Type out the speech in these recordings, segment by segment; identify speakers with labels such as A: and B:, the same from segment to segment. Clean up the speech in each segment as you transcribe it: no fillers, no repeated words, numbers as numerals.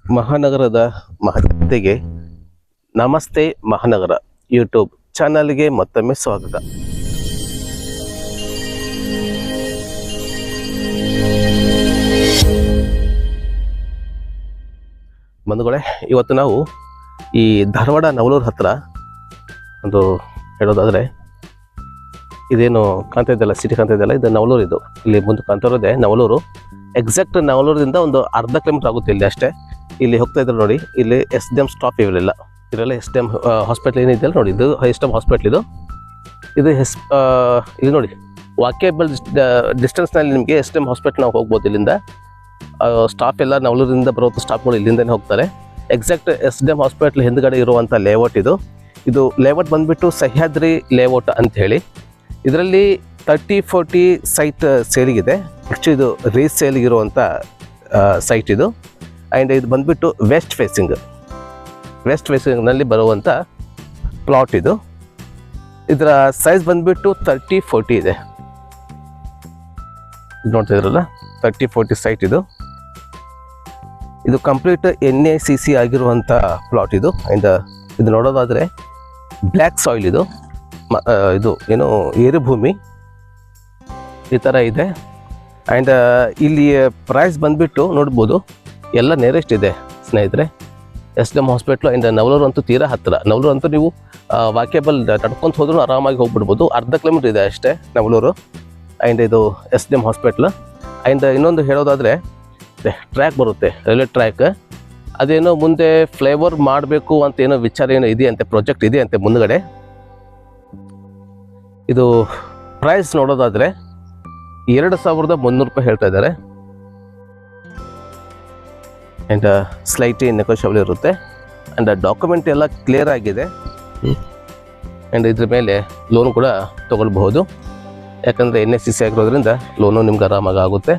A: ಮಹಾನಗರದ ಮಹತ್ತೆಗೆ ನಮಸ್ತೆ ಮಹಾನಗರ ಯೂಟ್ಯೂಬ್ ಚಾನಲ್ಗೆ ಮತ್ತೊಮ್ಮೆ ಸ್ವಾಗತ. ಬಂಧುಗಳೇ, ಇವತ್ತು ನಾವು ಈ ಧಾರವಾಡ ನವಲೂರು ಹತ್ರ ಒಂದು ಹೇಳೋದಾದರೆ, ಇದೇನು ಕಾಣ್ತಾ ಇದೆಯಲ್ಲ, ಸಿಟಿ ಕಾಣ್ತಾ ಇದೆಯಲ್ಲ, ಇದು ನವಲೂರು. ಇದು ಇಲ್ಲಿ ಮುಂದೆ ಕಾಣ್ತಾ ಇರೋದೇ ನವಲೂರು. ಎಕ್ಸಾಕ್ಟ್ ನವಲೂರಿಂದ ಒಂದು ಅರ್ಧ ಕಿಲೋಮೀಟರ್ ಆಗುತ್ತೆ ಇಲ್ಲಿ ಅಷ್ಟೇ. ಇಲ್ಲಿ ಹೋಗ್ತಾ ಇದ್ದಾರೆ ನೋಡಿ, ಇಲ್ಲಿ SDM ಸ್ಟಾಪ್ ಇವರೆಲ್ಲ ಇದರೆಲ್ಲ SDM ಹಾಸ್ಪಿಟ್ಲ್ ಏನಿದೆಯಲ್ಲ ನೋಡಿ, ಇದು SDM ಹಾಸ್ಪಿಟ್ಲ್. ಇದು ಇದು ನೋಡಿ, ವಾಕೇಬಲ್ ಡಿಸ್ಟೆನ್ಸ್ನಲ್ಲಿ ನಿಮಗೆ SDM ಹಾಸ್ಪಿಟ್ಲ್ ನಾವು ಹೋಗ್ಬೋದು. ಇಲ್ಲಿಂದ ಸ್ಟಾಫ್ ಎಲ್ಲ ನವಲೂರಿಂದ ಬರೋ ಸ್ಟಾಫ್ಗಳು ಇಲ್ಲಿಂದನೇ ಹೋಗ್ತಾರೆ. ಎಕ್ಸಾಕ್ಟ್ SDM ಹಾಸ್ಪಿಟ್ಲ್ ಹಿಂದ್ಗಡೆ ಇರುವಂಥ ಲೇಔಟ್ ಇದು. ಇದು ಲೇಔಟ್ ಬಂದುಬಿಟ್ಟು ಸಹ್ಯಾದ್ರಿ ಲೇಔಟ್ ಅಂತ ಹೇಳಿ. ಇದರಲ್ಲಿ 30-40 ಸೈಟ್ ಸೇಲಿಗಿದೆ. ಆ್ಯಕ್ಚುಲಿ ಇದು ರೀಸೇಲಿಗಿರುವಂಥ ಸೈಟ್ ಇದು. ಆ್ಯಂಡ್ ಇದು ಬಂದುಬಿಟ್ಟು ವೆಸ್ಟ್ ಫೇಸಿಂಗ್ನಲ್ಲಿ ಬರುವಂಥ ಪ್ಲಾಟ್ ಇದು. ಇದರ ಸೈಜ್ ಬಂದುಬಿಟ್ಟು 30-40 ಇದೆ. ಇದು ನೋಡ್ತಾ ಇದ್ರಲ್ಲ, 30-40 ಸೈಟ್ ಇದು. ಇದು ಕಂಪ್ಲೀಟ್ NACC ಆಗಿರುವಂಥ ಪ್ಲಾಟ್ ಇದು. ಆ್ಯಂಡ್ ಇದು ನೋಡೋದಾದರೆ ಬ್ಲ್ಯಾಕ್ ಸಾಯಿಲ್ ಇದು. ಇದು ಏನು ಏರುಭೂಮಿ ಈ ಥರ ಇದೆ. ಆ್ಯಂಡ್ ಇಲ್ಲಿ ಪ್ರೈಸ್ ಬಂದುಬಿಟ್ಟು ನೋಡ್ಬೋದು, ಎಲ್ಲ ನೇರೆಸ್ಟ್ ಇದೆ ಸ್ನೇಹಿತರೆ. SDM ಹಾಸ್ಪಿಟ್ಲು ಆ್ಯಂಡ್ ನವಲೂರು ಅಂತೂ ತೀರಾ ಹತ್ತಿರ. ನವಲೂರು ಅಂತೂ ನೀವು ವಾಕೇಬಲ್ ನಡ್ಕೊಂತ ಹೋದ್ರೂ ಆರಾಮಾಗಿ ಹೋಗ್ಬಿಡ್ಬೋದು. ಅರ್ಧ ಕಿಲೋಮೀಟ್ರ್ ಇದೆ ಅಷ್ಟೇ ನವಲೂರು. ಆ್ಯಂಡ್ ಇದು SDM ಹಾಸ್ಪಿಟ್ಲ್. ಆ್ಯಂಡ್ ಇನ್ನೊಂದು ಹೇಳೋದಾದರೆ, ಟ್ರ್ಯಾಕ್ ಬರುತ್ತೆ, ರೈಲ್ವೆ ಟ್ರ್ಯಾಕ್. ಅದೇನೋ ಮುಂದೆ ಫ್ಲೈಓವರ್ ಮಾಡಬೇಕು ಅಂತ ಏನೋ ವಿಚಾರ ಏನೋ ಇದೆಯಂತೆ, ಪ್ರಾಜೆಕ್ಟ್ ಇದೆಯಂತೆ ಮುಂದುಗಡೆ. ಇದು ಪ್ರೈಸ್ ನೋಡೋದಾದರೆ 2,300 ರೂಪಾಯಿ ಹೇಳ್ತಾ ಇದ್ದಾರೆ. ಆ್ಯಂಡ್ ಸ್ಲೈಟ್ಲಿ ನೆಗೋಷಿಯಬಲ್ ಇರುತ್ತೆ. ಆ್ಯಂಡ್ ಡಾಕ್ಯುಮೆಂಟ್ ಎಲ್ಲ ಕ್ಲಿಯರ್ ಆಗಿದೆ. ಆ್ಯಂಡ್ ಇದ್ರ ಮೇಲೆ ಲೋನ್ ಕೂಡ ತೊಗೊಳ್ಬಹುದು, ಯಾಕಂದರೆ NACC ಆಗಿರೋದ್ರಿಂದ ಲೋನು ನಿಮ್ಗೆ ಆರಾಮಾಗಿ ಆಗುತ್ತೆ.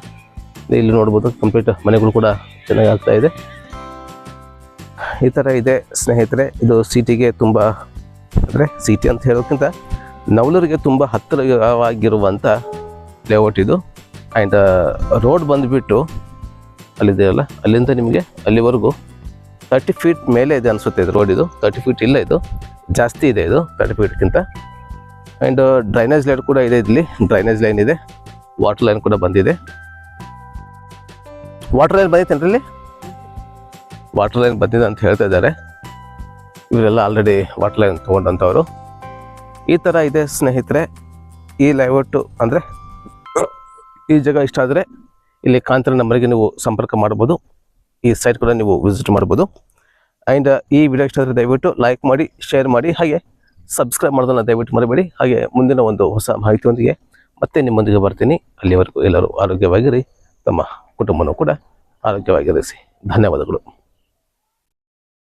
A: ಇಲ್ಲಿ ನೋಡ್ಬೋದು, ಕಂಪ್ಲೀಟ್ ಮನೆಗಳು ಕೂಡ ಚೆನ್ನಾಗಿ ಆಗ್ತಾ ಇದೆ. ಈ ಥರ ಇದೆ ಸ್ನೇಹಿತರೆ. ಇದು ಸಿಟಿಗೆ ತುಂಬ, ಅಂದರೆ ಸಿಟಿ ಅಂತ ಹೇಳೋಕ್ಕಿಂತ ನವಲೂರಿಗೆ ತುಂಬ ಹತ್ತಿರವಾಗಿರುವಂಥ ಲೇಔಟ್ ಇದು. ಆ್ಯಂಡ್ ರೋಡ್ ಬಂದುಬಿಟ್ಟು ಅಲ್ಲಿದೆಯಲ್ಲ, ಅಲ್ಲಿಂದ ನಿಮಗೆ ಅಲ್ಲಿವರೆಗೂ 30 ಫೀಟ್ ಮೇಲೆ ಇದೆ ಅನಿಸುತ್ತೆ ಇದು ರೋಡ್. ಇದು 30 ಫೀಟ್ ಇಲ್ಲ, ಇದು ಜಾಸ್ತಿ ಇದೆ, ಇದು 30 ಫೀಟ್ಗಿಂತ. ಆ್ಯಂಡ್ ಡ್ರೈನೇಜ್ ಲೈನ್ ಕೂಡ ಇದೆ. ಇಲ್ಲಿ ಡ್ರೈನೇಜ್ ಲೈನ್ ಇದೆ, ವಾಟರ್ ಲೈನ್ ಕೂಡ ಬಂದಿದೆ. ವಾಟರ್ ಲೈನ್ ಬಂದಿತ್ತೇನ್ರಿ ಇಲ್ಲಿ? ವಾಟರ್ ಲೈನ್ ಬಂದಿದೆ ಅಂತ ಹೇಳ್ತಾ ಇದ್ದಾರೆ. ಇವರೆಲ್ಲ ಆಲ್ರೆಡಿ ವಾಟರ್ ಲೈನ್ ತೊಗೊಂಡಂಥವ್ರು. ಈ ಥರ ಇದೆ ಸ್ನೇಹಿತರೆ ಈ ಲೇಔಟು. ಅಂದರೆ ಈ ಜಾಗ ಇಷ್ಟ ಆದರೆ ಇಲ್ಲಿ ಕಾಂತರ ನಂಬರ್ಗೆ ನೀವು ಸಂಪರ್ಕ ಮಾಡ್ಬೋದು. ಈ ಸೈಟ್ ಕೂಡ ನೀವು ವಿಸಿಟ್ ಮಾಡ್ಬೋದು. ಆ್ಯಂಡ್ ಈ ವಿಡಿಯೋ ಇಷ್ಟ ಆದರೆ ದಯವಿಟ್ಟು ಲೈಕ್ ಮಾಡಿ, ಶೇರ್ ಮಾಡಿ, ಹಾಗೆ ಸಬ್ಸ್ಕ್ರೈಬ್ ಮಾಡೋದನ್ನು ದಯವಿಟ್ಟು ಮರಿಬೇಡಿ. ಹಾಗೆ ಮುಂದಿನ ಒಂದು ಹೊಸ ಮಾಹಿತಿಯೊಂದಿಗೆ ಮತ್ತೆ ನಿಮ್ಮೊಂದಿಗೆ ಬರ್ತೀನಿ. ಅಲ್ಲಿವರೆಗೂ ಎಲ್ಲರೂ ಆರೋಗ್ಯವಾಗಿರಿ, ತಮ್ಮ ಕುಟುಂಬನೂ ಕೂಡ ಆರೋಗ್ಯವಾಗಿರಿಸಿ. ಧನ್ಯವಾದಗಳು.